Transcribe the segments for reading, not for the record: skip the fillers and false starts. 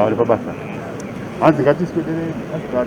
olha pra baixar. Antes que isso dele, antes que eu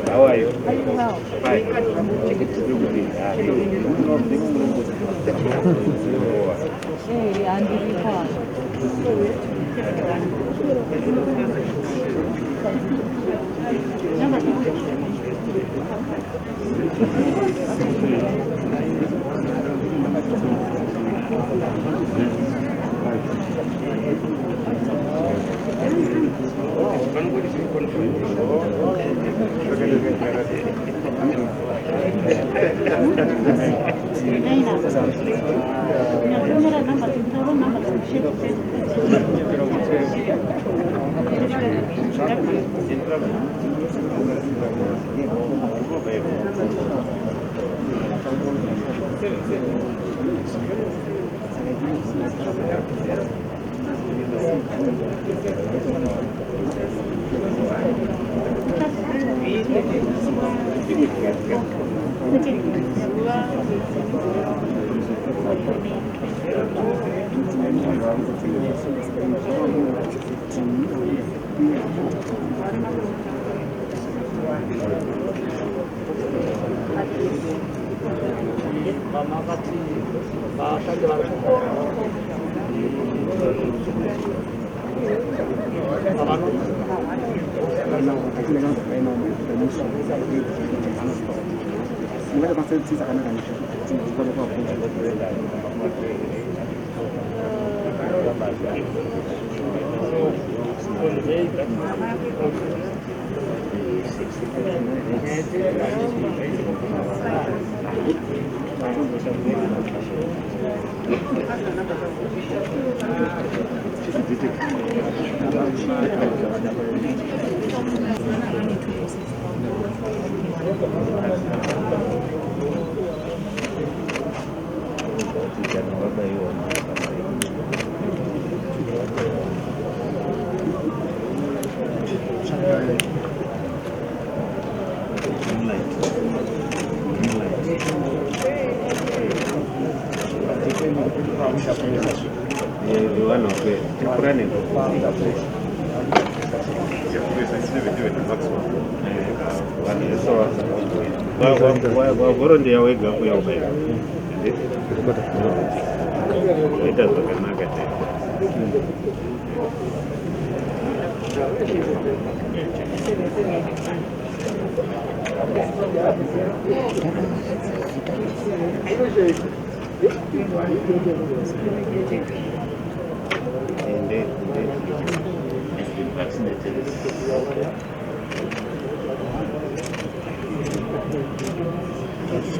How are you? Fine.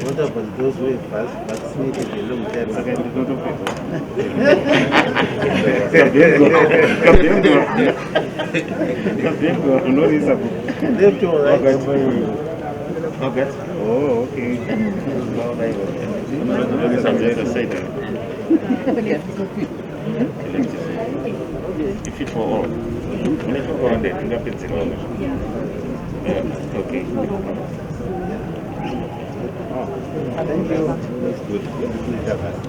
What about those who are vaccinated a long time ago? Oh, okay. If it for all, when it go on the fingerprints in all. Okay. Thank you. That's good.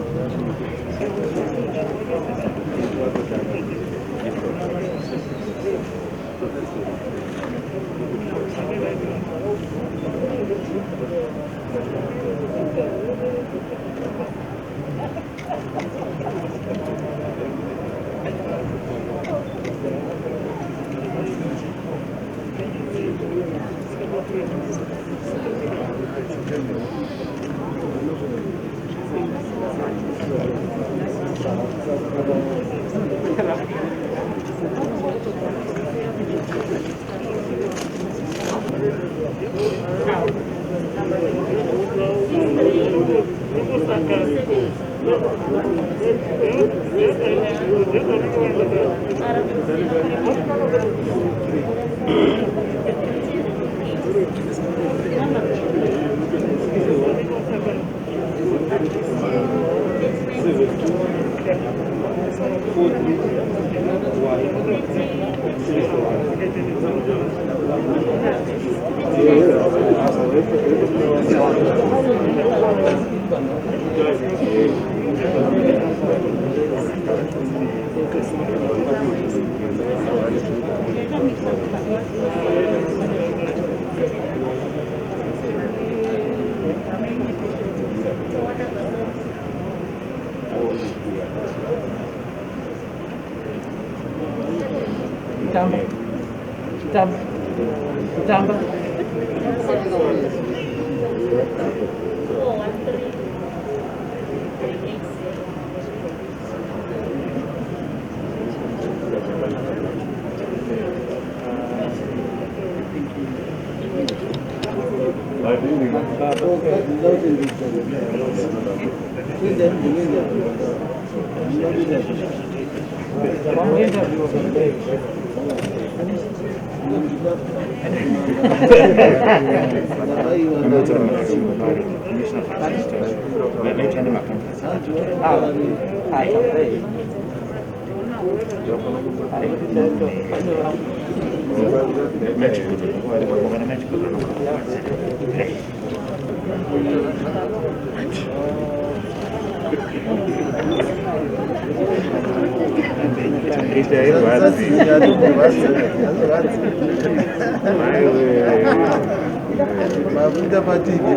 Mafuta pativi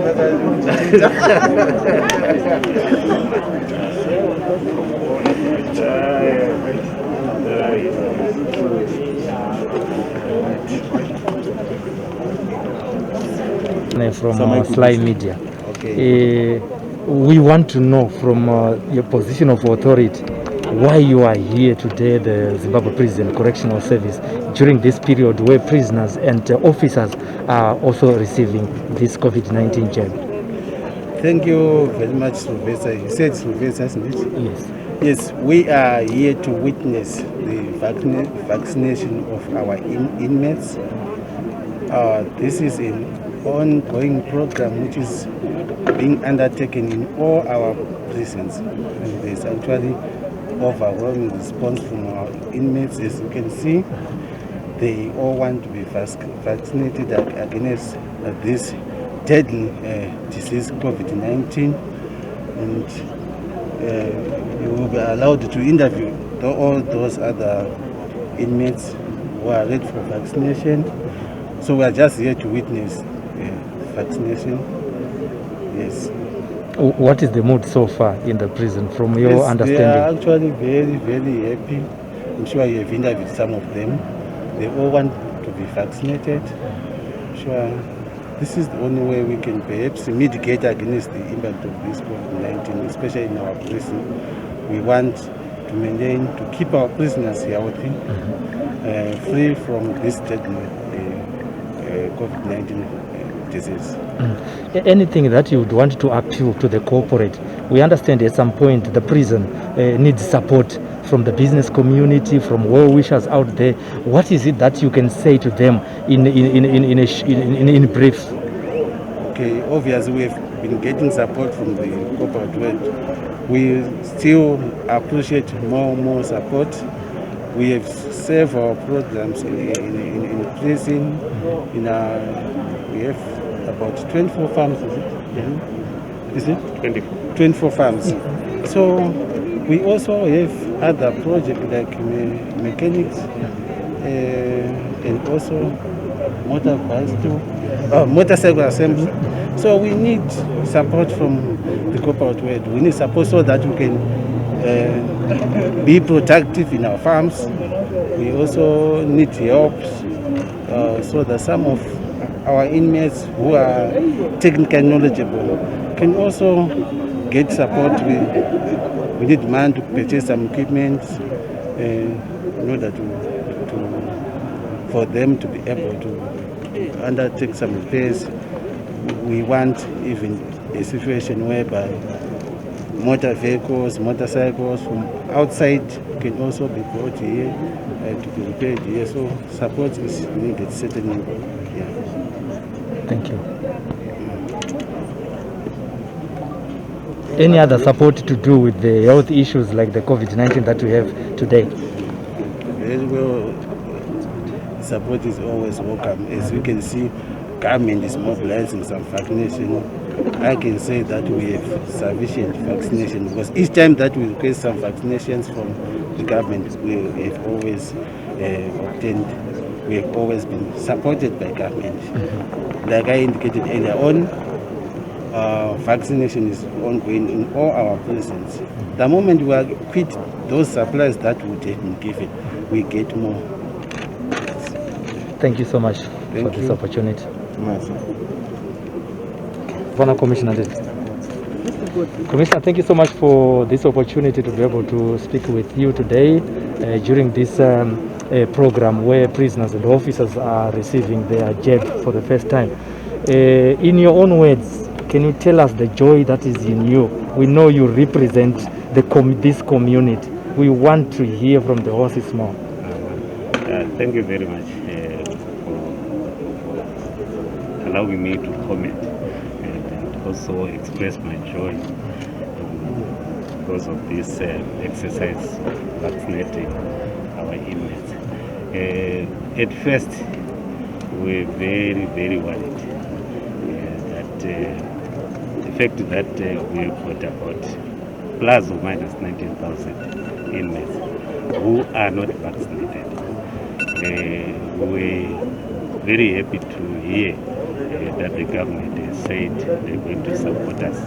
from SlyMedia. Okay. We want to know from your position of authority why you are here today, the Zimbabwe Prison Correctional Service, during this period where prisoners and officers are also receiving this COVID-19 jab. Thank you very much, Silvester. You said Silvester, isn't it? Yes. Yes, we are here to witness the vaccination of our inmates. This is an ongoing program which is being undertaken in all our prisons. And there's actually overwhelming response from our inmates. As you can see, they all want to be vaccinated against this deadly disease, COVID-19. And you will be allowed to interview all those other inmates who are ready for vaccination. So we are just here to witness vaccination. Yes. What is the mood so far in the prison from your understanding? They are actually very, very happy. I'm sure you have interviewed some of them. They all want to be vaccinated. I'm sure this is the only way we can perhaps mitigate against the impact of this COVID-19, especially in our prison. We want to maintain, to keep our prisoners healthy, free from this deadly COVID-19 disease. Anything that you would want to appeal to the corporate? We understand at some point the prison needs support from the business community, from well-wishers out there. What is it that you can say to them in brief? Okay, obviously we have been getting support from the corporate world. We still appreciate more support. We have several programs in prison. We have about 24 farms, is it? Yeah. Is it? 24 farms. So we also have other projects like mechanics and also motorcycle assembly. So we need support from the corporate world. We need support so that we can be productive in our farms. We also need help so that some of our inmates who are technically knowledgeable can also get support. We need money to purchase some equipment in order for them to be able to undertake some repairs. We want even a situation whereby motor vehicles, motorcycles from outside can also be brought here to be repaired here. So support is needed, certainly. Yeah. Thank you. Any other support to do with the health issues like the COVID-19 that we have today? Very well, support is always welcome. As you can see, government is mobilizing some vaccination. I can say that we have sufficient vaccination because each time that we request some vaccinations from the government, we have always obtained. We have always been supported by government. Like I indicated earlier on, vaccination is ongoing in all our prisons. The moment we are quit those supplies that would have been given, we get more. Thank you so much for this opportunity. Commissioner, thank you so much for this opportunity to be able to speak with you today during this program where prisoners and officers are receiving their jab for the first time. In your own words, can you tell us the joy that is in you? We know you represent this community. We want to hear from the horses more. Thank you very much for allowing me to comment and also express my joy because of this exercise vaccinating our inmates. At first, we were very, very worried that the fact that we got about plus or minus 19,000 inmates who are not vaccinated. We're very happy to hear that the government has said they're going to support us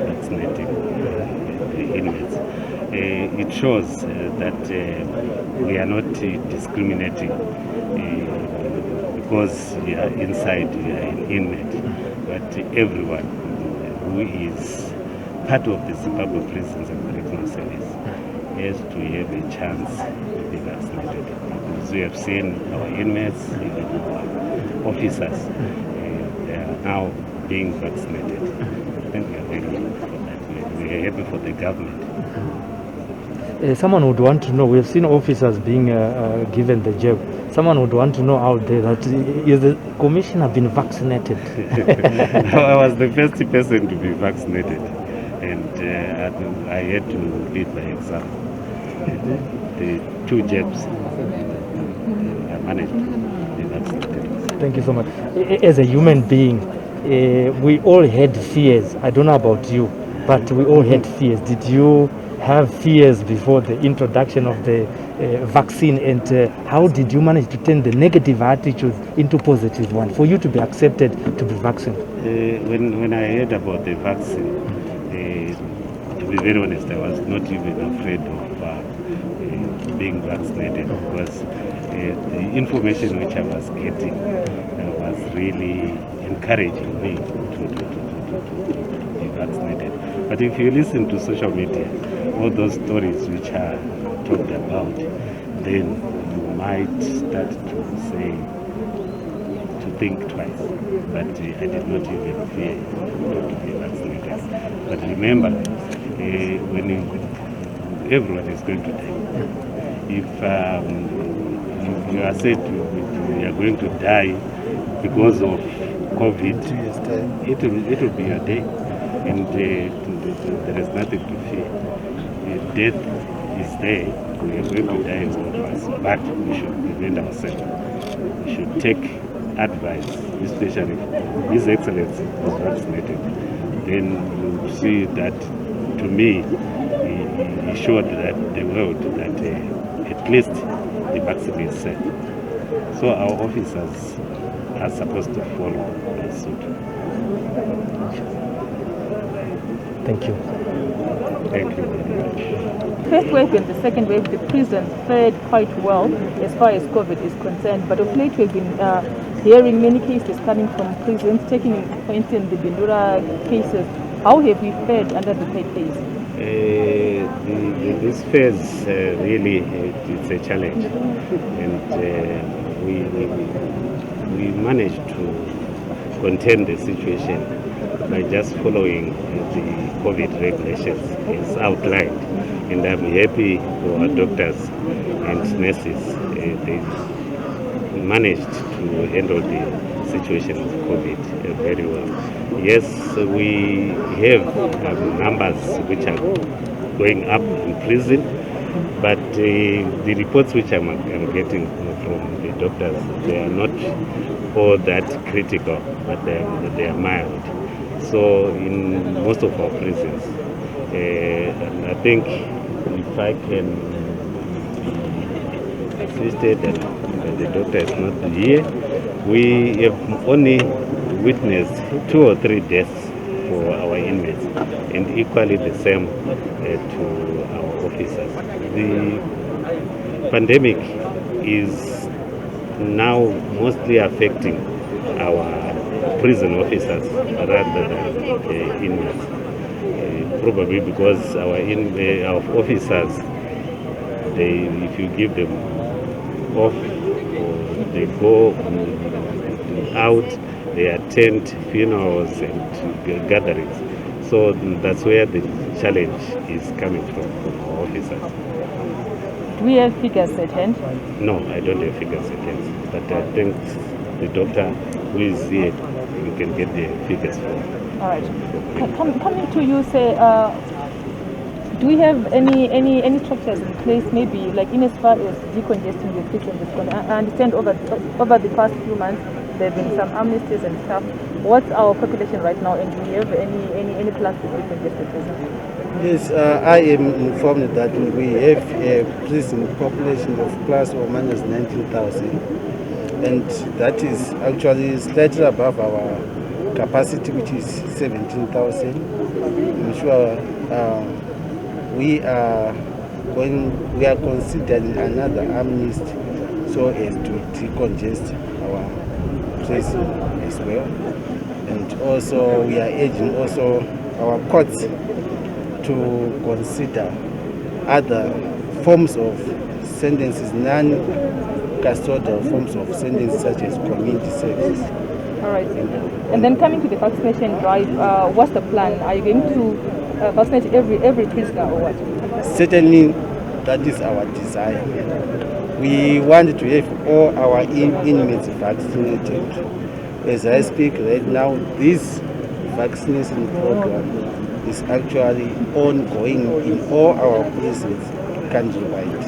vaccinating the inmates. It shows that we are not discriminating because we are inside, we are an inmate, but everyone who is part of the Zimbabwe Prisons and Correctional Service has to have a chance to be vaccinated. Because we have seen our inmates, even our officers, they are now being vaccinated. I think we are very happy for that. We are happy for the government. Someone would want to know, we have seen officers being given the jab. Someone would want to know out there that is the commissioner been vaccinated? I was the first person to be vaccinated, and I had to lead by example. The 2 jabs, I managed to be vaccinated. Thank you so much. As a human being, we all had fears. I don't know about you, but we all had fears. Did you have fears before the introduction of the vaccine, and how did you manage to turn the negative attitudes into positive one for you to be accepted to be vaccinated? When I heard about the vaccine, to be very honest, I was not even afraid of being vaccinated, because the information which I was getting was really encouraging me to be vaccinated. But if you listen to social media, all those stories which are talked about, then you might start to think twice. But I did not even fear to be vaccinated. But remember, when everyone is going to die, if you are said you are going to die because of COVID, it will be your day, and there is nothing to fear. Death is there. We are going to die, all of us, but we should prevent ourselves. We should take advice, especially His Excellency was vaccinated. Then you see that, to me, he showed that the world that at least the vaccine is safe. So our officers are supposed to follow suit. Thank you. Thank you very much. First wave and the second wave, the prisons fared quite well as far as COVID is concerned. But of late, we've been hearing many cases coming from prisons, taking, for instance, the Bindura cases. How have we fared under the third phase? This phase really it's a challenge, and we managed to contain the situation by just following the COVID regulations as outlined. And I'm happy for our doctors and nurses. They managed to handle the situation of COVID very well. Yes, we have numbers which are going up in prison, but the reports which I'm getting from the doctors, they are not all that critical, but they are mild. So in most of our prisons, I think if I can be assisted and the doctor is not here, we have only witnessed 2 or 3 deaths for our inmates, and equally the same to our officers. The pandemic is now mostly affecting our prison officers rather than inmates. Probably because our officers, if you give them off, or they go out, they attend funerals and gatherings. So that's where the challenge is coming from our officers. Do we have figures at hand? No, I don't have figures at hand, but I think the doctor who is here, we can get the figures for. All right. Coming to you, say, Do we have any structures in place, maybe like in as far as decongesting the prison is concerned? I understand over the past few months there have been some amnesties and stuff. What's our population right now, and do we have any plans to decongest the prison? Yes, I am informed that we have a prison population of plus or minus 19,000, and that is actually slightly above our capacity, which is 17,000. I'm sure we are considering another amnesty so as to decongest our prison as well, and also we are urging also our courts to consider other forms of sentences, non-custodial forms of sentences such as community service. All right. And then coming to the vaccination drive, what's the plan? Are you going to vaccinate every prisoner or what? Certainly, that is our desire. We want to have all our inmates vaccinated. As I speak right now, this vaccination program is actually ongoing in all our prisons countrywide,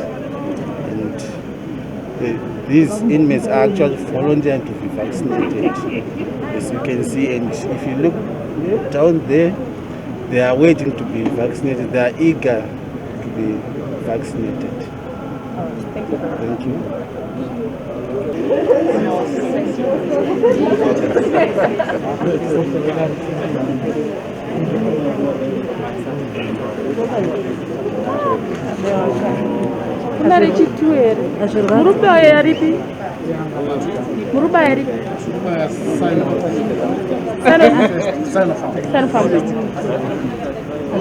and these inmates are actually volunteering to be vaccinated, as you can see. And if you look down there, they are waiting to be vaccinated. They are eager to be vaccinated. Thank you. Thank you. Kunare chitu ere. Muruba yaripi. Muruba yaripi. Sign of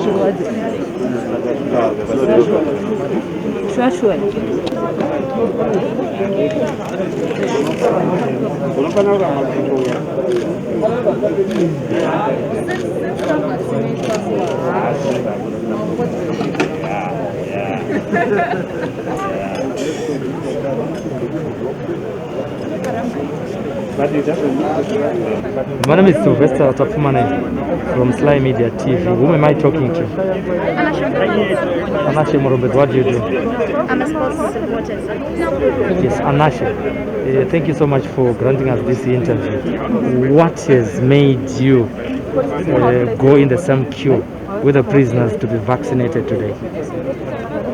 Sure. My name is Silvester from SlyMedia TV. Whom am I talking to? Anashe Morobet, what do you do? I'm a sports supporter. Yes, Anashe. Thank you so much for granting us this interview. What has made you go in the same queue with the prisoners to be vaccinated today?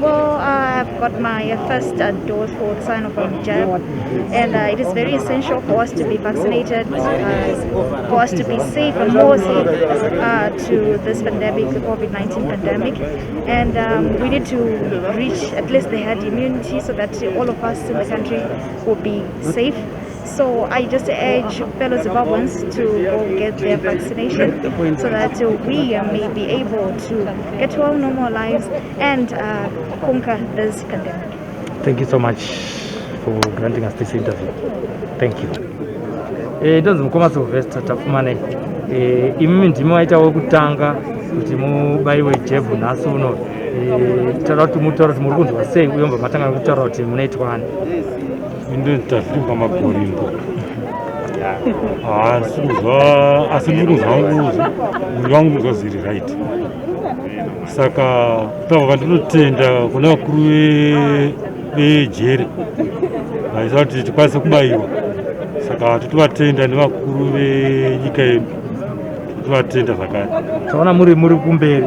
Well, I've got my first dose for the Sinopharm jab, and it is very essential for us to be vaccinated, for us to be safe and more safe to this pandemic, the COVID-19 pandemic. And we need to reach at least the herd immunity so that all of us in the country will be safe. So I just urge fellow Zimbabweans to go get their vaccination so that we may be able to get to our normal lives and conquer this pandemic. Thank you so much for granting us this interview. Thank you. Ndonzi mukoma Silvester tafumane. Imi ndimo waitawo kutanga kuti mubaiwe jebhu nhasi uno. Tara kuti mutaura kuti muri kunzwa sei uyomba matanga kutaura kuti munoitwani. Inde tafika magorimbo. Asi ndiri kuzwa mwiri wangu unozwa zviri right. Saka pava ndinotenda kuna vakuru vejere vaisa kuti tikwanise kubaiwa. Saka titovatenda nevakuru venyika yedu, titovatenda zvakare. Taona muri kumberi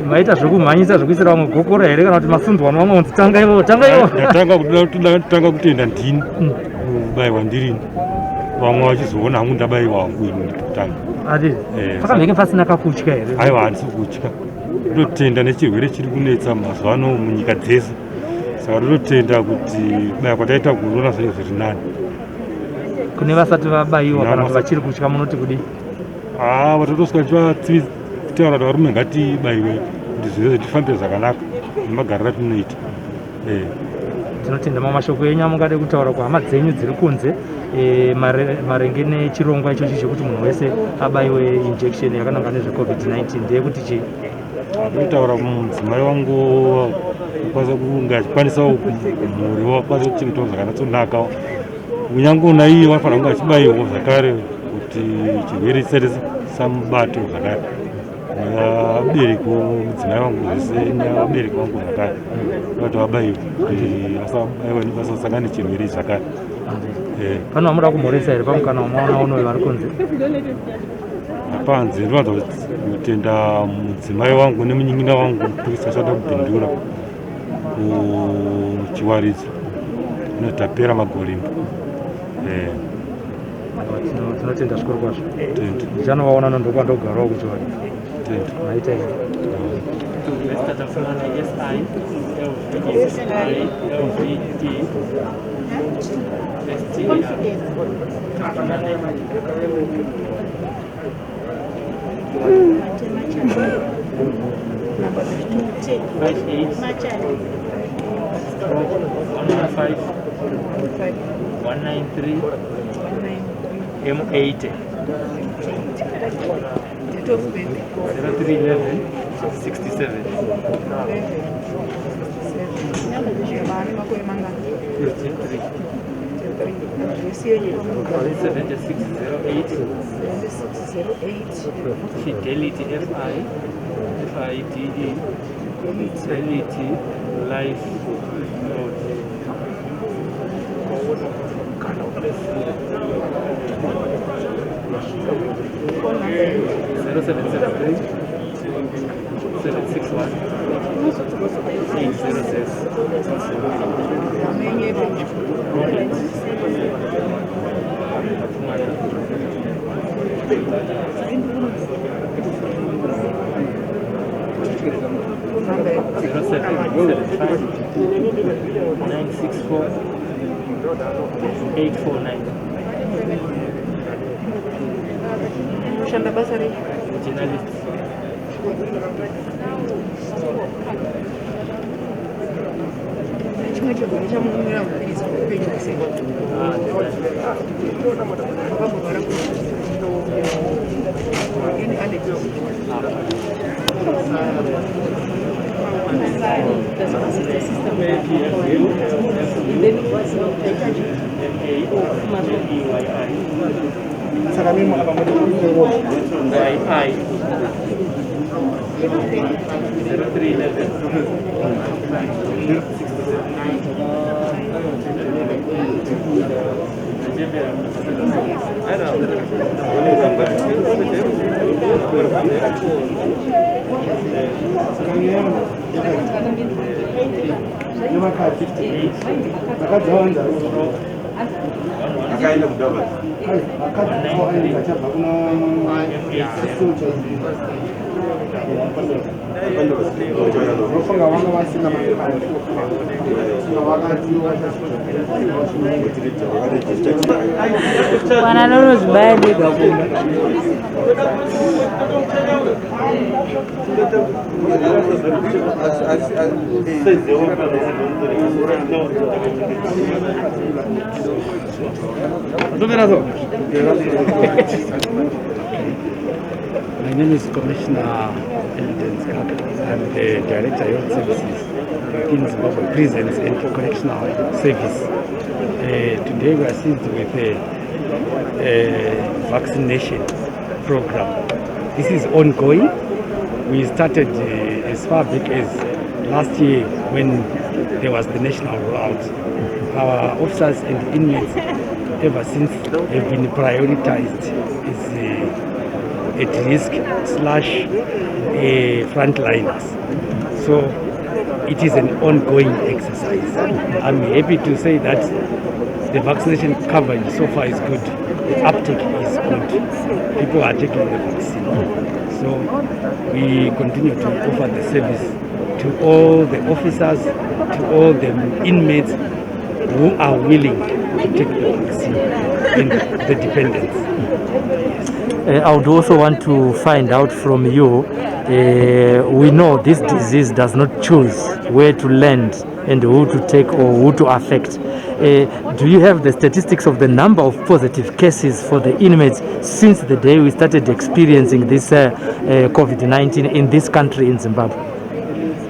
maita zvekumhanyisa zvekuisira vamwe gokora here kana kuti masundwa nevamwe kunzi tanga ivo. Ndatanga kutenda ndini kubaiwa ndirini, vamwe vachizoona hangu ndabaiwa hangu ini ndikutanga. Adi pakamhenge pasina kakutya here? Aiwa, handisi kutya. Ndotenda nechirwere chiri kunetsa mazuva ano munyika dzese. Saka ndotenda kuti kubaiwa kwataita kuona zvinhu zviri nani. Kune vasati vabaiwa kana kuti vachiri kutya munoti kudi? Vatotosvika tichitaura kuti varume ngatibaiwe kuti zvese tifambire zvakanaka nemagariro atinoita. Tinotenda mamashoko enyu amungade kutaura kuhama dzenyu dziri kunze marenge nechirongwa ichochi chekuti munhu wese abaiwe injection yakananga nezveCovid-19 ndeyekuti chii? Ndinotaura mudzimai wangu kunge achikwanisawo mhuri wakwanisa kuchengetawo zvakanatsonaka. Kunyange naiye vanofanira kunge achibaiwa zvakare kuti chirwere chisati chamubata zvakare. nevabereki mudzimai vangu zvese nevabereki vangu zvakare vati vabaiwa kuti vasasangana nechirwere zvakare. Pano vamuda kumhoresa here pamukana wamaona unoyo vari kunze? Panze ndinowanza kutenda mudzimai wangu nemunyin'ina wangu muprista achada kubhindura kuchiwaridzo inotapera magorimbo. Tinotenda zvikuru kwazvo. Ndichanovaona nondokandogarawo kuchiwaridzo. Maita here. M80 0311 67 7608 Fidelity FIDE Fidelity Life Road. 0773 761 806 964 849. Journalist. Bwana Lolo zibadi gakuma. My name is Commissioner Evidence Kaka. I'm the Director of Health Services in Zimbabwe Prisons and Correctional Service. Today we are seized with a vaccination program. This is ongoing. We started as far back as last year when there was the national rollout. Our officers and inmates ever since have been prioritized as at risk / frontliners. So it is an ongoing exercise. I'm happy to say that the vaccination coverage so far is good. The uptake is good. People are taking the vaccine. So we continue to offer the service to all the officers, to all the inmates who are willing to take the vaccine and the dependents. I would also want to find out from you, we know this disease does not choose where to land and who to take or who to affect. Do you have the statistics of the number of positive cases for the inmates since the day we started experiencing this COVID-19 in this country in Zimbabwe?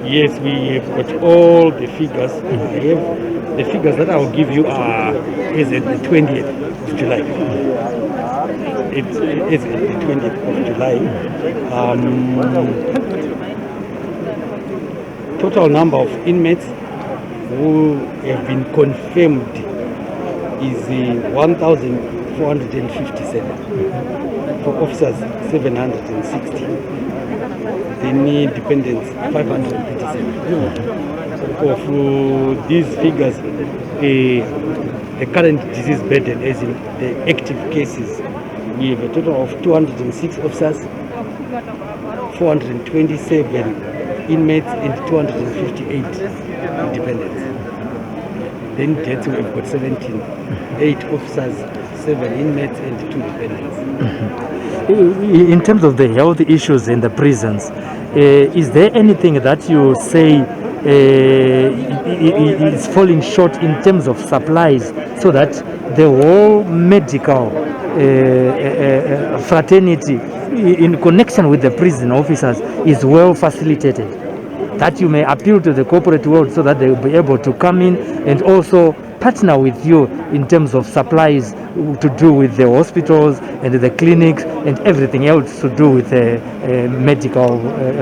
Yes, we have got all the figures. The figures that I will give you are as at the 20th of July. it's the 20th of July. Total number of inmates who have been confirmed is 1,457. For officers, 760. Then dependents, 537. Of these figures, the current disease burden, as in the active cases, we have a total of 206 officers, 427 inmates, and 258 dependents. Then deaths, we've got 17, 8 officers, 7 inmates, and 2 dependents. In terms of the health issues in the prisons, is there anything that you say is falling short in terms of supplies, so that the whole medical fraternity in connection with the prison officers is well facilitated, that you may appeal to the corporate world so that they will be able to come in and also partner with you in terms of supplies to do with the hospitals and the clinics and everything else to do with the medical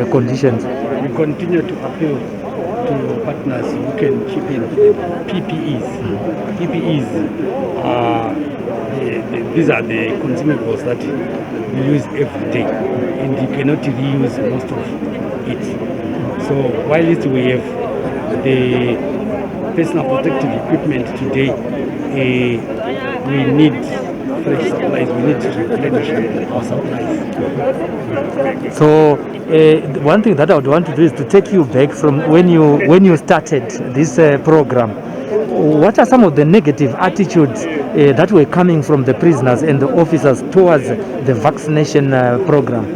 conditions? We continue to appeal to partners who can chip in PPEs. PPEs are these are the consumables that we use every day, and you cannot reuse most of it. So while we have the personal protective equipment today, we need fresh supplies. We need to replenish our supplies. So one thing that I would want to do is to take you back from when you started this program. What are some of the negative attitudes that were coming from the prisoners and the officers towards the vaccination program?